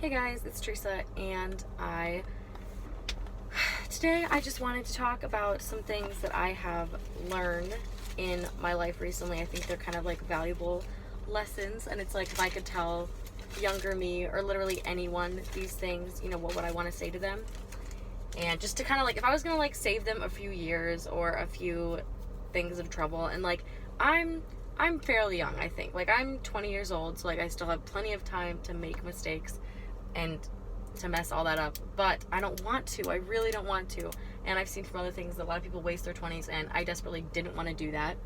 Hey guys, it's Teresa, and today I just wanted to talk about some things that I have learned in my life recently. I think they're kind of like valuable lessons, and it's like if I could tell younger me or literally anyone these things, what would I want to say to them? And just to kind of like, if I was gonna like save them a few years or a few things of trouble, and like I'm fairly young, I think. Like I'm 20 years old, so like I still have plenty of time to make mistakes and to mess all that up, but I don't want to. I really don't want to. And I've seen from other things that a lot of people waste their 20s, and I desperately didn't want to do that.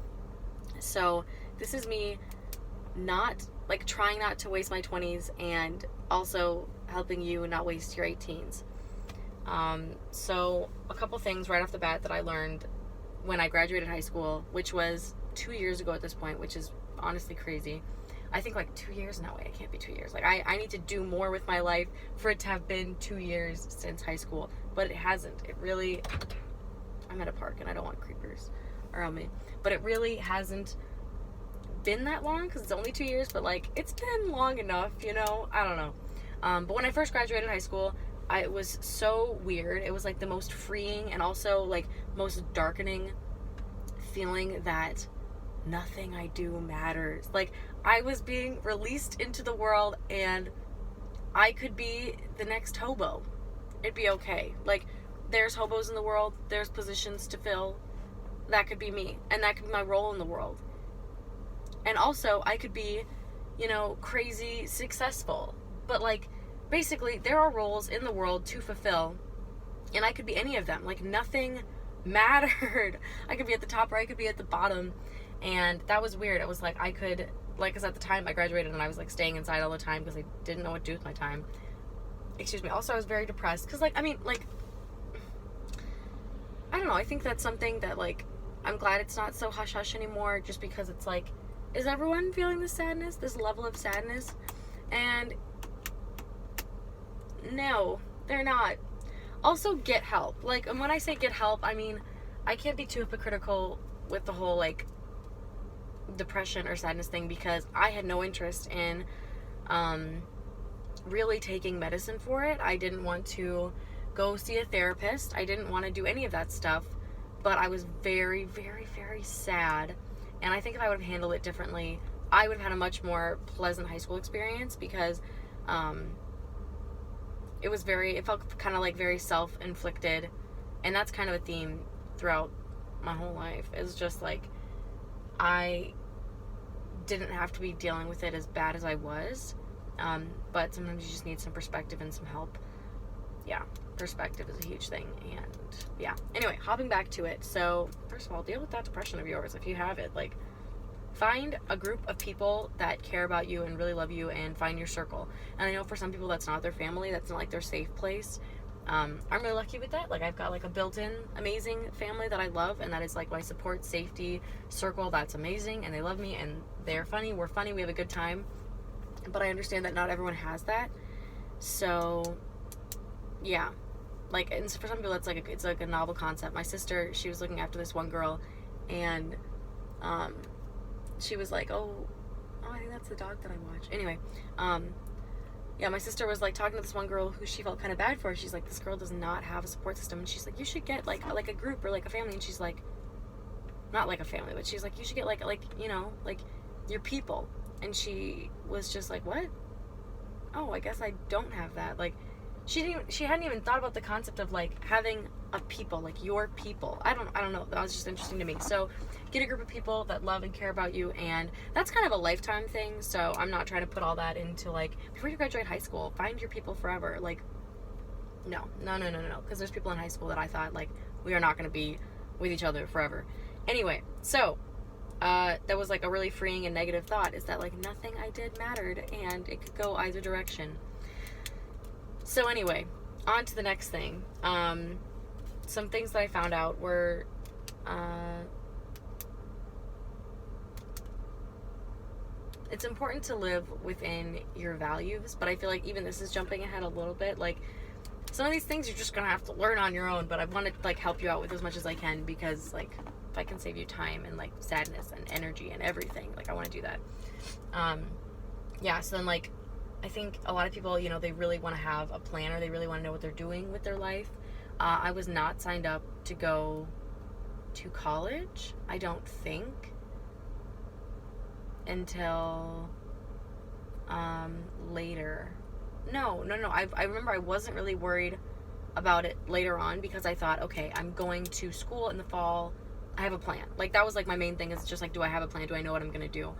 So this is me trying not to waste my 20s, and also helping you not waste your 18s. So a couple things right off the bat that I learned when I graduated high school, which was 2 years ago at this point, which is honestly crazy. I think like 2 years, no way, it can't be 2 years. Like I need to do more with my life for it to have been 2 years since high school, but it hasn't. I'm at a park and I don't want creepers around me, but it really hasn't been that long because it's only 2 years, but like it's been long enough, I don't know. But when I first graduated high school, it was so weird. It was like the most freeing and also like most darkening feeling that nothing I do matters. Like I was being released into the world, and I could be the next hobo. It'd be okay. Like there's hobos in the world, there's positions to fill. That could be me, and that could be my role in the world. And also I could be, crazy successful. But like basically there are roles in the world to fulfill, and I could be any of them. Like nothing mattered. I could be at the top or I could be at the bottom. And that was weird. It was like I could, because at the time I graduated and I was like staying inside all the time because I didn't know what to do with my time. Excuse me. Also, I was very depressed because I don't know. I think that's something that I'm glad it's not so hush hush anymore, just because it's like, is everyone feeling this sadness, this level of sadness? And no, they're not. Also, get help. And when I say get help, I mean, I can't be too hypocritical with the whole depression or sadness thing, because I had no interest in really taking medicine for it. I didn't want to go see a therapist. I didn't want to do any of that stuff, but I was very, very, very sad. And I think if I would have handled it differently, I would have had a much more pleasant high school experience, because it felt kind of like very self-inflicted. And that's kind of a theme throughout my whole life. It's just like I didn't have to be dealing with it as bad as I was, but sometimes you just need some perspective and some help. Yeah, perspective is a huge thing. And yeah, anyway, hopping back to it. So first of all, deal with that depression of yours if you have it. Find a group of people that care about you and really love you, and find your circle. And I know for some people that's not their family, that's not their safe place. I'm really lucky with that. I've got a built-in amazing family that I love, and that is my support, safety circle. That's amazing, and they love me, and they're funny, we're funny, we have a good time. But I understand that not everyone has that. So yeah, and for some people it's it's a novel concept. My sister, she was looking after this one girl, and she was like, oh, I think that's the dog that I watch. Anyway, yeah, my sister was talking to this one girl who she felt kind of bad for. She's like, this girl does not have a support system, and she's like, you should get a group or a family. And she's like, not like a family, but she's like, you should get your people. And she was just like, what? Oh, I guess I don't have that. She hadn't even thought about the concept of having a people, your people. I don't know. That was just interesting to me. So get a group of people that love and care about you, and that's kind of a lifetime thing. So I'm not trying to put all that into before you graduate high school, find your people forever. No. Because there's people in high school that I thought we are not going to be with each other forever. Anyway, so that was a really freeing and negative thought, is that nothing I did mattered, and it could go either direction. So anyway, on to the next thing. Some things that I found out were it's important to live within your values, but I feel even this is jumping ahead a little bit. Some of these things you're just gonna have to learn on your own, but I want to help you out with as much as I can, because if I can save you time and sadness and energy and everything, I want to do that. Yeah, so then I think a lot of people, they really want to have a plan, or they really want to know what they're doing with their life. I was not signed up to go to college, I don't think, until later. No. I remember I wasn't really worried about it later on, because I thought, okay, I'm going to school in the fall. I have a plan. Like, that was like my main thing, is just like, do I have a plan? Do I know what I'm going to do?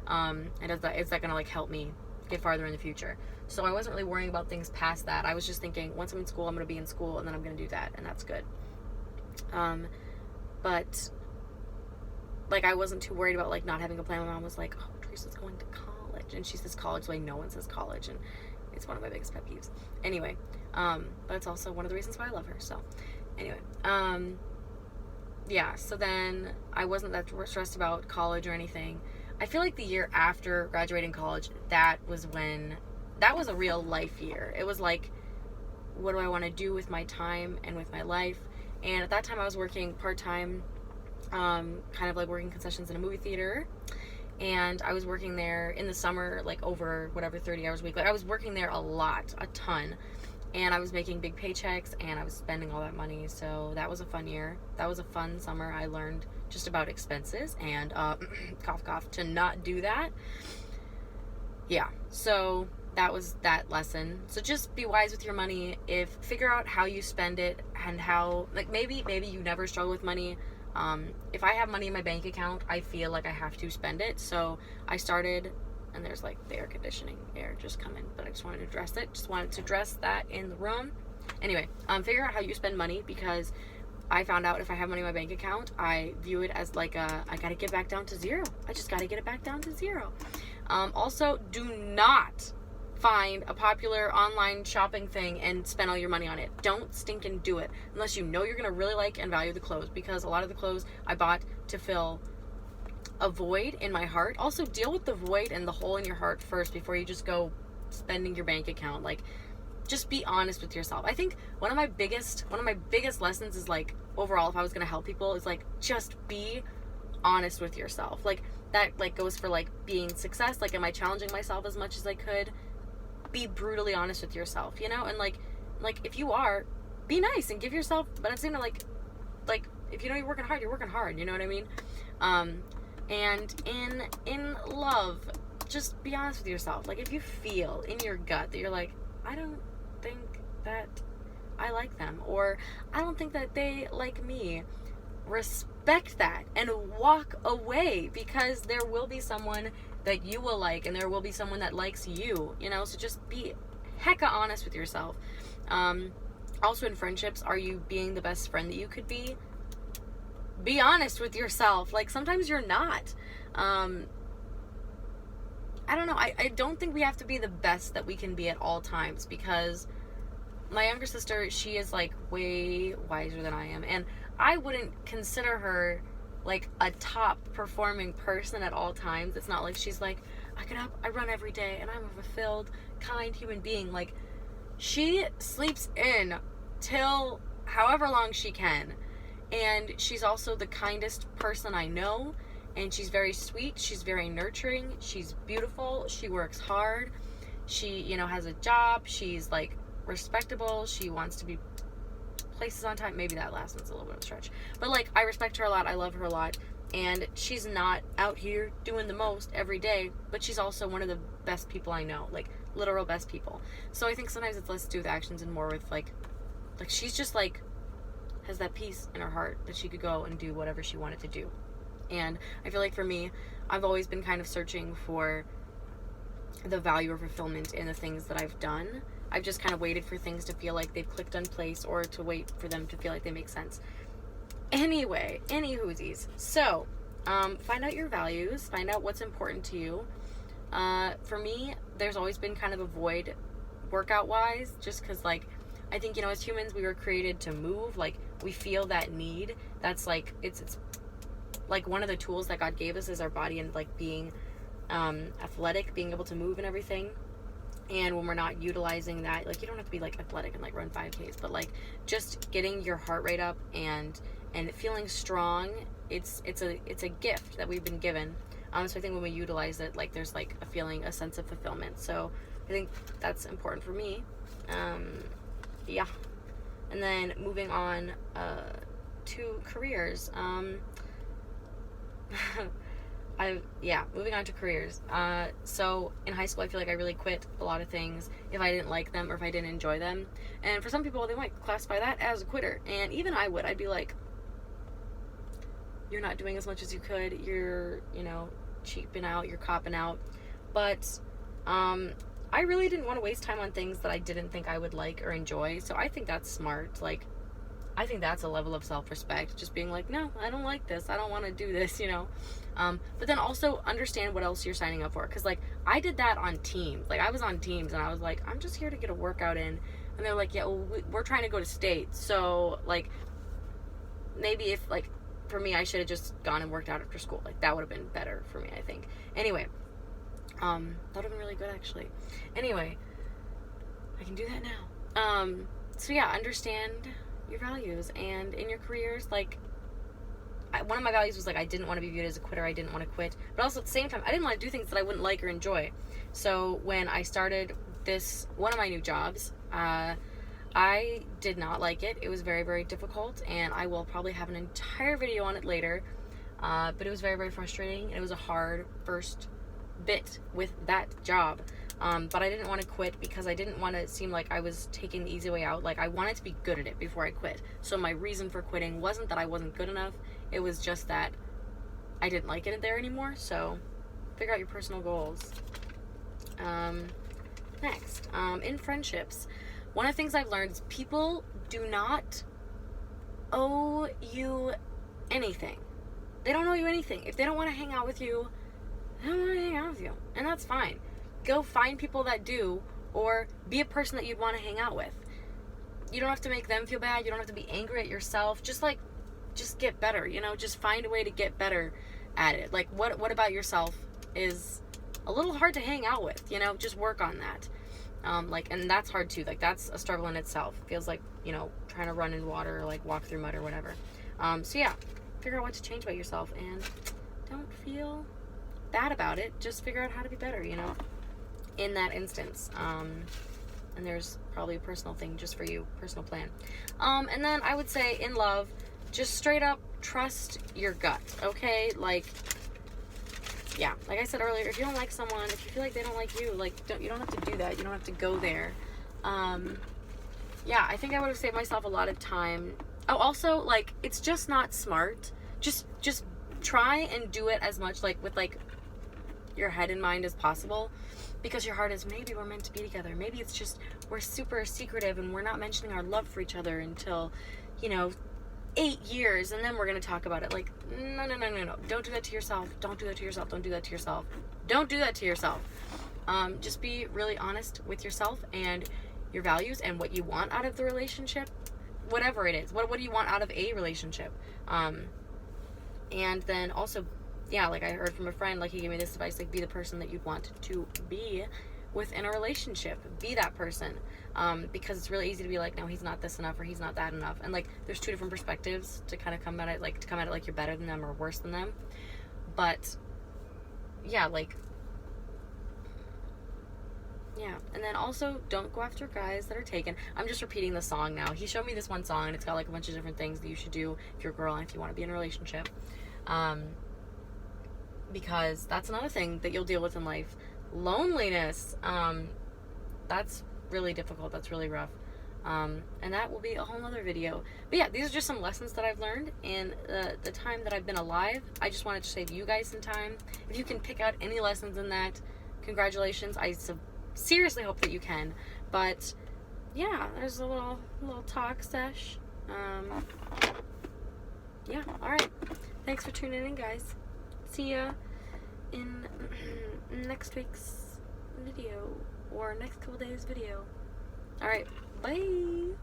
And is that going to like help me get farther in the future? So I wasn't really worrying about things past that. I was just thinking, once I'm in school, I'm going to be in school, and then I'm going to do that, and that's good. But like, I wasn't too worried about like not having a plan. My mom was like, oh, Teresa's going to college, and she says college the way no one says college, and it's one of my biggest pet peeves. Anyway, but it's also one of the reasons why I love her. So anyway, yeah, so then I wasn't that stressed about college or anything. I feel like the year after graduating college, that was a real life year. It was like, what do I want to do with my time and with my life? And at that time I was working part-time, kind of like working concessions in a movie theater. And I was working there in the summer, like over 30 hours a week. Like, I was working there a ton. And I was making big paychecks, and I was spending all that money. So that was a fun year. That was a fun summer. I learned just about expenses and, cough, cough, to not do that. Yeah. So that was that lesson. So just be wise with your money. Figure out how you spend it, and how, like, maybe you never struggle with money. If I have money in my bank account, I feel like I have to spend it. So I started, and there's like the air conditioning air just coming, but I just wanted to address it. Just wanted to address that in the room. Anyway, figure out how you spend money, because I found out if I have money in my bank account, I view it as like I gotta get back down to zero. I just gotta get it back down to zero. Also, do not find a popular online shopping thing and spend all your money on it. Don't stinking do it unless you know you're gonna really like and value the clothes, because a lot of the clothes I bought to fill a void in my heart. Also, deal with the void and the hole in your heart first before you just go spending your bank account. Like, just be honest with yourself. I think one of my biggest lessons is, like, overall, if I was gonna help people, is like, just be honest with yourself. Like, that like goes for like being success. Like, am I challenging myself as much as I could? Be brutally honest with yourself, and like if you are, be nice and give yourself, but at the same time, like if you know you're working hard, you know what I mean? And in love, just be honest with yourself. Like, if you feel in your gut that you're like, I don't think that I like them, or I don't think that they like me, respect that and walk away, because there will be someone that you will like, and there will be someone that likes you, so just be hecka honest with yourself. Also, in friendships, are you being the best friend that you could be? Be honest with yourself. Like, sometimes you're not. I don't know. I don't think we have to be the best that we can be at all times, because my younger sister, she is like way wiser than I am, and I wouldn't consider her like a top performing person at all times. It's not like she's like, I get up, I run every day, and I'm a fulfilled, kind human being. Like, she sleeps in till however long she can, and she's also the kindest person I know, and she's very sweet, she's very nurturing, she's beautiful, she works hard, she, has a job, she's like respectable, she wants to be places on time. Maybe that last one's a little bit of a stretch, but like, I respect her a lot, I love her a lot, and she's not out here doing the most every day, but she's also one of the best people I know, like literal best people. So I think sometimes it's less to do with actions and more with like she's just like has that peace in her heart that she could go and do whatever she wanted to do. And I feel like for me, I've always been kind of searching for the value or fulfillment in the things that I've done. I've just kind of waited for things to feel like they've clicked in place, or to wait for them to feel like they make sense. Anyway, any whoosies. So, find out your values, find out what's important to you. For me, there's always been kind of a void workout-wise, just because, like, I think, as humans, we were created to move. Like, we feel that need. That's, like, it's like one of the tools that God gave us is our body, and, like, being athletic, being able to move and everything. And when we're not utilizing that, like, you don't have to be like athletic and like run 5Ks, but like just getting your heart rate up and feeling strong, it's a gift that we've been given. So I think when we utilize it, like, there's like a sense of fulfillment. So I think that's important for me. Yeah. And then moving on to careers. Moving on to careers. So in high school, I feel like I really quit a lot of things if I didn't like them or if I didn't enjoy them. And for some people, they might classify that as a quitter. And even I would. I'd be like, you're not doing as much as you could. You're, cheaping out. You're copping out. But I really didn't want to waste time on things that I didn't think I would like or enjoy. So I think that's smart. Like, I think that's a level of self-respect. Just being like, no, I don't like this. I don't want to do this, But then also understand what else you're signing up for. Because, like, I did that on Teams. Like, I was on Teams and I was like, I'm just here to get a workout in. And they're like, yeah, well, we're trying to go to state. So, like, maybe if, like, for me, I should have just gone and worked out after school. Like, that would have been better for me, I think. Anyway, that would have been really good, actually. Anyway, I can do that now. So, yeah, understand your values. And in your careers, like, one of my values was, like, I didn't want to be viewed as a quitter. I didn't want to quit. But also, at the same time, I didn't want to do things that I wouldn't like or enjoy. So, when I started one of my new jobs, I did not like it. It was very, very difficult, and I will probably have an entire video on it later. But it was very, very frustrating, and it was a hard first bit with that job. But I didn't want to quit because I didn't want to seem like I was taking the easy way out. Like, I wanted to be good at it before I quit. So my reason for quitting wasn't that I wasn't good enough. It was just that I didn't like it there anymore. So figure out your personal goals. Next, in friendships, one of the things I've learned is people do not owe you anything. They don't owe you anything. If they don't want to hang out with you, they don't want to hang out with you. And that's fine. Go find people that do, or be a person that you'd want to hang out with. You don't have to make them feel bad. You don't have to be angry at yourself. Just get better, just find a way to get better at it. Like, what about yourself is a little hard to hang out with, just work on that. And that's hard too. Like, that's a struggle in itself. It feels like, trying to run in water or like walk through mud or whatever. So yeah, figure out what to change about yourself and don't feel bad about it. Just figure out how to be better, in that instance. And there's probably a personal thing just for you, personal plan. And then I would say in love, just straight up trust your gut, okay? Like I said earlier, if you don't like someone, if you feel like they don't like you, like, you don't have to do that. You don't have to go there. I think I would have saved myself a lot of time. Oh, also, like, it's just not smart. Just try and do it as much, like, with, like, your head in mind as possible, because your heart is, maybe we're meant to be together. Maybe it's just we're super secretive and we're not mentioning our love for each other until, 8 years, and then we're going to talk about it. Like, no. Don't do that to yourself. Don't do that to yourself. Don't do that to yourself. Don't do that to yourself. Just be really honest with yourself and your values and what you want out of the relationship, whatever it is. What do you want out of a relationship? And then also, like I heard from a friend, like, he gave me this advice, like, be the person that you'd want to be within a relationship. Be that person. Because it's really easy to be like, no, he's not this enough or he's not that enough. And, like, there's two different perspectives to kind of come at it, like you're better than them or worse than them. But, and then also don't go after guys that are taken. I'm just repeating the song now. He showed me this one song and it's got, like, a bunch of different things that you should do if you're a girl and if you want to be in a relationship. Because that's another thing that you'll deal with in life. Loneliness. That's really difficult. That's really rough. And that will be a whole nother video. But yeah, these are just some lessons that I've learned in the time that I've been alive. I just wanted to save you guys some time. If you can pick out any lessons in that, congratulations. I seriously hope that you can. But yeah, there's a little talk sesh. Alright. Thanks for tuning in, guys. See ya in next week's video or next couple days video. Alright, bye.